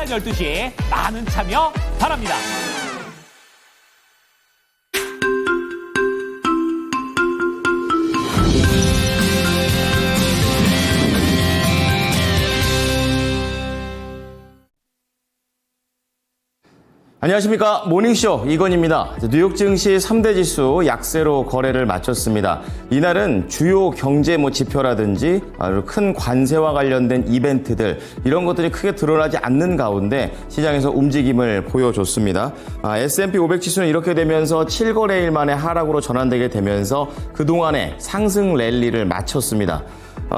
12시 많은 참여 바랍니다. 안녕하십니까. 모닝쇼 이건입니다. 뉴욕 증시 3대 지수 약세로 거래를 마쳤습니다. 이날은 주요 경제 지표라든지 큰 관세와 관련된 이벤트들 이런 것들이 크게 드러나지 않는 가운데 시장에서 움직임을 보여줬습니다. S&P 500 지수는 이렇게 되면서 7거래일 만에 하락으로 전환되게 되면서 그동안의 상승 랠리를 마쳤습니다.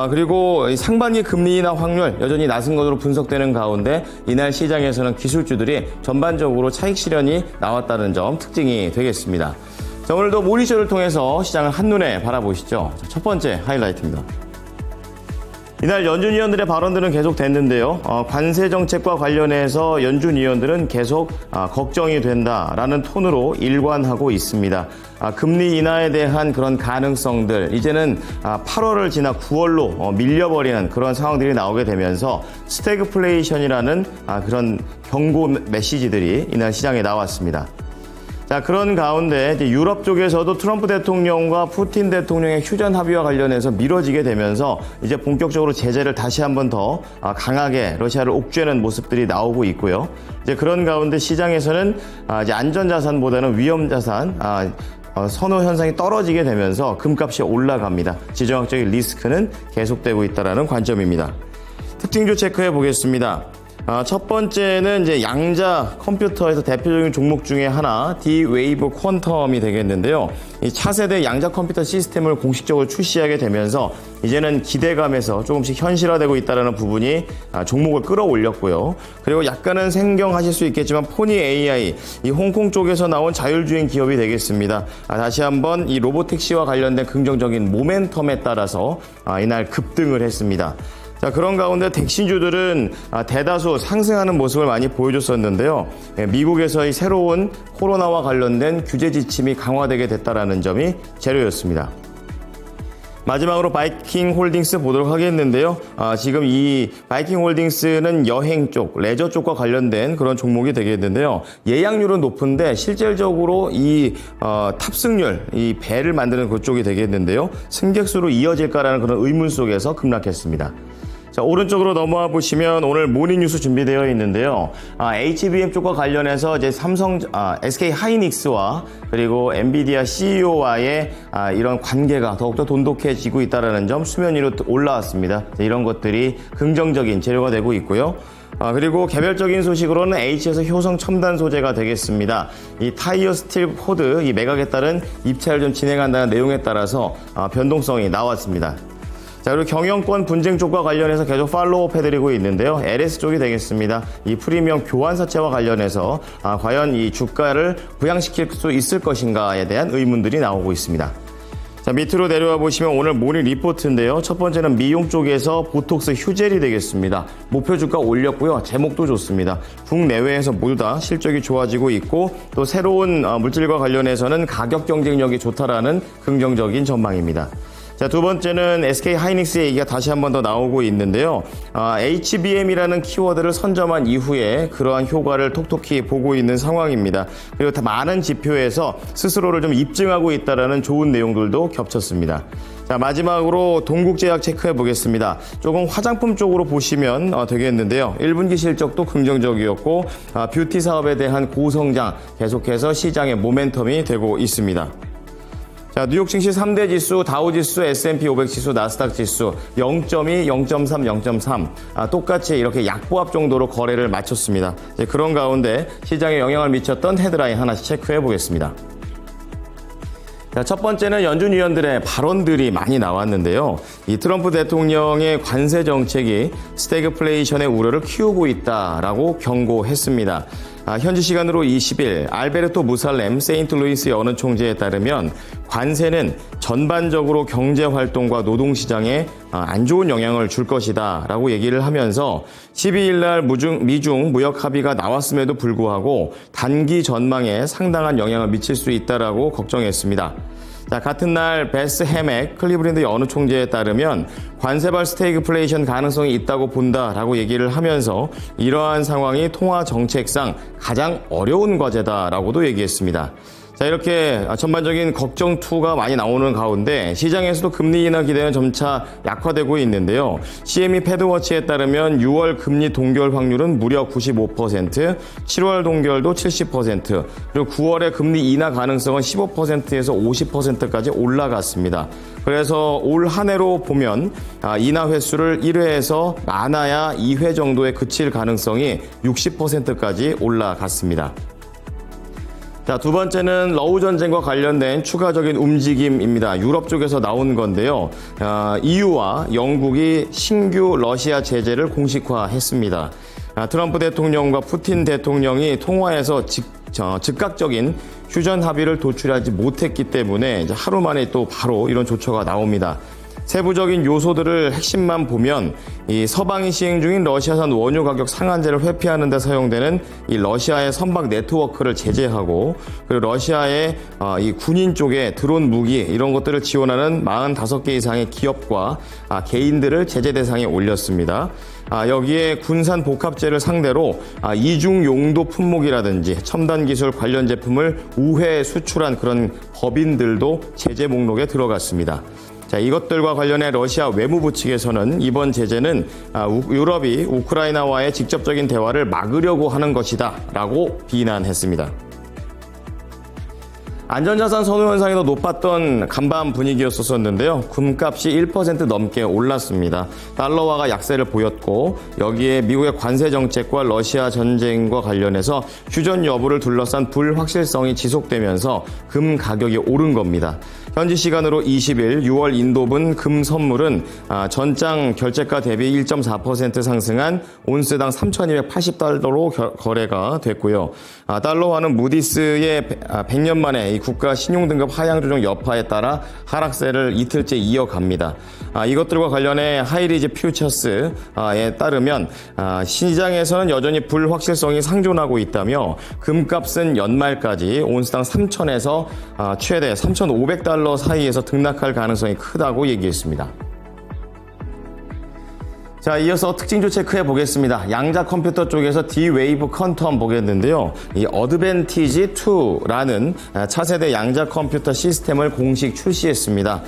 그리고 상반기 금리나 확률 여전히 낮은 것으로 분석되는 가운데 이날 시장에서는 기술주들이 전반적으로 차익 실현이 나왔다는 점 특징이 되겠습니다. 자, 오늘도 모닝쇼를 통해서 시장을 한눈에 바라보시죠. 첫 번째 하이라이트입니다. 이날 연준 위원들의 발언들은 계속 됐는데요. 관세 정책과 관련해서 연준 위원들은 계속 걱정이 된다라는 톤으로 일관하고 있습니다. 금리 인하에 대한 그런 가능성들 이제는 8월을 지나 9월로 밀려버리는 그런 상황들이 나오게 되면서 스태그플레이션이라는 그런 경고 메시지들이 이날 시장에 나왔습니다. 자, 그런 가운데 이제 유럽 쪽에서도 트럼프 대통령과 푸틴 대통령의 휴전 합의와 관련해서 미뤄지게 되면서 이제 본격적으로 제재를 다시 한번 더 강하게 러시아를 옥죄는 모습들이 나오고 있고요. 이제 그런 가운데 시장에서는 이제 안전자산보다는 위험자산, 선호 현상이 떨어지게 되면서 금값이 올라갑니다. 지정학적인 리스크는 계속되고 있다는 관점입니다. 특징주 체크해 보겠습니다. 첫 번째는 이제 양자 컴퓨터에서 대표적인 종목 중에 하나 D-Wave 퀀텀이 되겠는데요. 이 차세대 양자 컴퓨터 시스템을 공식적으로 출시하게 되면서 이제는 기대감에서 조금씩 현실화되고 있다는 부분이 종목을 끌어올렸고요. 그리고 약간은 생경하실 수 있겠지만 포니 AI, 이 홍콩 쪽에서 나온 자율주행 기업이 되겠습니다. 다시 한번 이 로보택시와 관련된 긍정적인 모멘텀에 따라서 이날 급등을 했습니다. 자, 그런 가운데 택시주들은 대다수 상승하는 모습을 많이 보여줬었는데요. 미국에서의 새로운 코로나와 관련된 규제 지침이 강화되게 됐다는 점이 재료였습니다. 마지막으로 바이킹 홀딩스 보도록 하겠는데요. 지금 이 바이킹 홀딩스는 여행 쪽, 레저 쪽과 관련된 그런 종목이 되겠는데요. 예약률은 높은데 실질적으로 이 탑승률, 이 배를 만드는 그쪽이 되겠는데요. 승객수로 이어질까라는 그런 의문 속에서 급락했습니다. 자, 오른쪽으로 넘어와 보시면 오늘 모닝뉴스 준비되어 있는데요. HBM 쪽과 관련해서 이제 SK 하이닉스와 그리고 엔비디아 CEO와의 이런 관계가 더욱더 돈독해지고 있다는 점 수면 위로 올라왔습니다. 이런 것들이 긍정적인 재료가 되고 있고요. 그리고 개별적인 소식으로는 H에서 효성 첨단 소재가 되겠습니다. 이 타이어 스틸 코드 이 매각에 따른 입찰을 좀 진행한다는 내용에 따라서 변동성이 나왔습니다. 자, 그리고 경영권 분쟁 쪽과 관련해서 계속 팔로우업 해드리고 있는데요. LS 쪽이 되겠습니다. 이 프리미엄 교환사채와 관련해서 과연 이 주가를 부양시킬 수 있을 것인가에 대한 의문들이 나오고 있습니다. 자, 밑으로 내려와 보시면 오늘 모닝 리포트인데요. 첫 번째는 미용 쪽에서 보톡스 휴젤이 되겠습니다. 목표 주가 올렸고요. 제목도 좋습니다. 국내외에서 모두 다 실적이 좋아지고 있고 또 새로운 물질과 관련해서는 가격 경쟁력이 좋다라는 긍정적인 전망입니다. 자, 두 번째는 SK 하이닉스 얘기가 다시 한 번 더 나오고 있는데요. HBM이라는 키워드를 선점한 이후에 그러한 효과를 톡톡히 보고 있는 상황입니다. 그리고 다 많은 지표에서 스스로를 좀 입증하고 있다는 좋은 내용들도 겹쳤습니다. 자, 마지막으로 동국제약 체크해 보겠습니다. 조금 화장품 쪽으로 보시면 되겠는데요. 1분기 실적도 긍정적이었고 뷰티 사업에 대한 고성장 계속해서 시장의 모멘텀이 되고 있습니다. 자, 뉴욕 증시 3대 지수, 다우지수, S&P 500 지수, 나스닥 지수 0.2, 0.3, 0.3 똑같이 이렇게 약보합 정도로 거래를 마쳤습니다. 그런 가운데 시장에 영향을 미쳤던 헤드라인 하나씩 체크해 보겠습니다. 자, 첫 번째는 연준 위원들의 발언들이 많이 나왔는데요. 이 트럼프 대통령의 관세 정책이 스태그플레이션의 우려를 키우고 있다라고 경고했습니다. 현지 시간으로 20일 알베르토 무살렘 세인트루이스의 어느 총재에 따르면 관세는 전반적으로 경제활동과 노동시장에 안 좋은 영향을 줄 것이다 라고 얘기를 하면서 12일 날 미중 무역 합의가 나왔음에도 불구하고 단기 전망에 상당한 영향을 미칠 수 있다라고 걱정했습니다. 자, 같은 날 베스 해맥 클리브랜드 어느 총재에 따르면 관세발 스태그플레이션 가능성이 있다고 본다라고 얘기를 하면서 이러한 상황이 통화 정책상 가장 어려운 과제다라고도 얘기했습니다. 자, 이렇게 전반적인 걱정2가 많이 나오는 가운데 시장에서도 금리 인하 기대는 점차 약화되고 있는데요. CME 패드워치에 따르면 6월 금리 동결 확률은 무려 95%, 7월 동결도 70%, 그리고 9월의 금리 인하 가능성은 15%에서 50%까지 올라갔습니다. 그래서 올 한 해로 보면 인하 횟수를 1회에서 많아야 2회 정도에 그칠 가능성이 60%까지 올라갔습니다. 자, 두 번째는 러우 전쟁과 관련된 추가적인 움직임입니다. 유럽 쪽에서 나온 건데요. EU와 영국이 신규 러시아 제재를 공식화했습니다. 트럼프 대통령과 푸틴 대통령이 통화에서 즉각적인 휴전 합의를 도출하지 못했기 때문에 이제 하루 만에 또 바로 이런 조처가 나옵니다. 세부적인 요소들을 핵심만 보면 이 서방이 시행 중인 러시아산 원유 가격 상한제를 회피하는 데 사용되는 이 러시아의 선박 네트워크를 제재하고, 그리고 러시아의 이 군인 쪽에 드론 무기 이런 것들을 지원하는 45개 이상의 기업과 개인들을 제재 대상에 올렸습니다. 여기에 군산 복합재를 상대로 이중 용도 품목이라든지 첨단 기술 관련 제품을 우회 수출한 그런 법인들도 제재 목록에 들어갔습니다. 자, 이것들과 관련해 러시아 외무부 측에서는 이번 제재는 유럽이 우크라이나와의 직접적인 대화를 막으려고 하는 것이다 라고 비난했습니다. 안전자산 선호 현상이 더 높았던 간밤 분위기였었는데요. 금값이 1% 넘게 올랐습니다. 달러화가 약세를 보였고, 여기에 미국의 관세 정책과 러시아 전쟁과 관련해서 휴전 여부를 둘러싼 불확실성이 지속되면서 금 가격이 오른 겁니다. 현지 시간으로 20일 6월 인도분 금 선물은 전장 결제가 대비 1.4% 상승한 온스당 3,280달러로 거래가 됐고요. 달러화는 무디스의 100년 만에 이 국가 신용등급 하향 조정 여파에 따라 하락세를 이틀째 이어갑니다. 이것들과 관련해 하이리즈 퓨처스에 따르면 시장에서는 여전히 불확실성이 상존하고 있다며 금값은 연말까지 온스당 3,000에서 최대 3,500달러 사이에서 등락할 가능성이 크다고 얘기했습니다. 자, 이어서 특징주 체크해 보겠습니다. 양자 컴퓨터 쪽에서 D-Wave 퀀텀 보겠는데요. 이 어드밴티지 2라는 차세대 양자 컴퓨터 시스템을 공식 출시했습니다.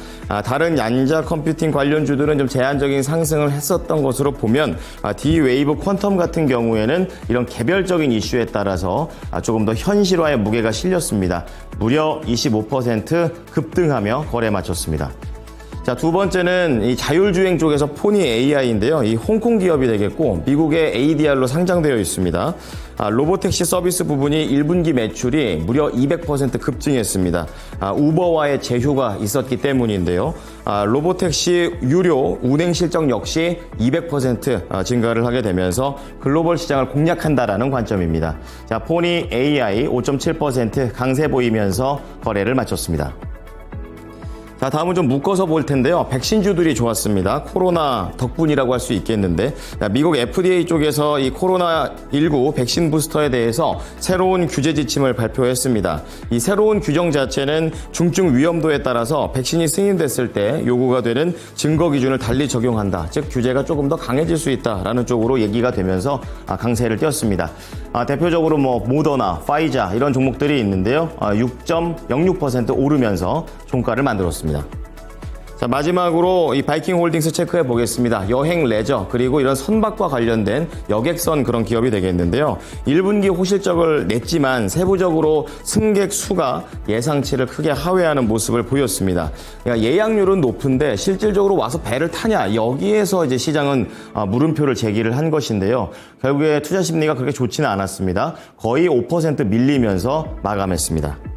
다른 양자 컴퓨팅 관련주들은 좀 제한적인 상승을 했었던 것으로 보면 D-Wave 퀀텀 같은 경우에는 이런 개별적인 이슈에 따라서 조금 더 현실화의 무게가 실렸습니다. 무려 25% 급등하며 거래 마쳤습니다. 자, 두 번째는 이 자율주행 쪽에서 포니 AI인데요. 이 홍콩 기업이 되겠고 미국의 ADR로 상장되어 있습니다. 로보택시 서비스 부분이 1분기 매출이 무려 200% 급증했습니다. 우버와의 제휴가 있었기 때문인데요. 로보택시 유료 운행 실적 역시 200% 증가를 하게 되면서 글로벌 시장을 공략한다라는 관점입니다. 자, 포니 AI 5.7% 강세 보이면서 거래를 마쳤습니다. 자, 다음은 좀 묶어서 볼 텐데요. 백신주들이 좋았습니다. 코로나 덕분이라고 할 수 있겠는데, 미국 FDA 쪽에서 이 코로나19 백신 부스터에 대해서 새로운 규제 지침을 발표했습니다. 이 새로운 규정 자체는 중증 위험도에 따라서 백신이 승인됐을 때 요구가 되는 증거 기준을 달리 적용한다. 즉 규제가 조금 더 강해질 수 있다라는 쪽으로 얘기가 되면서 강세를 띄었습니다. 대표적으로 모더나, 파이자 이런 종목들이 있는데요. 6.06% 오르면서 종가를 만들었습니다. 자, 마지막으로 이 바이킹 홀딩스 체크해 보겠습니다. 여행 레저 그리고 이런 선박과 관련된 여객선 그런 기업이 되겠는데요. 1분기 호실적을 냈지만 세부적으로 승객 수가 예상치를 크게 하회하는 모습을 보였습니다. 그러니까 예약률은 높은데 실질적으로 와서 배를 타냐, 여기에서 이제 시장은 물음표를 제기를 한 것인데요. 결국에 투자 심리가 그렇게 좋지는 않았습니다. 거의 5% 밀리면서 마감했습니다.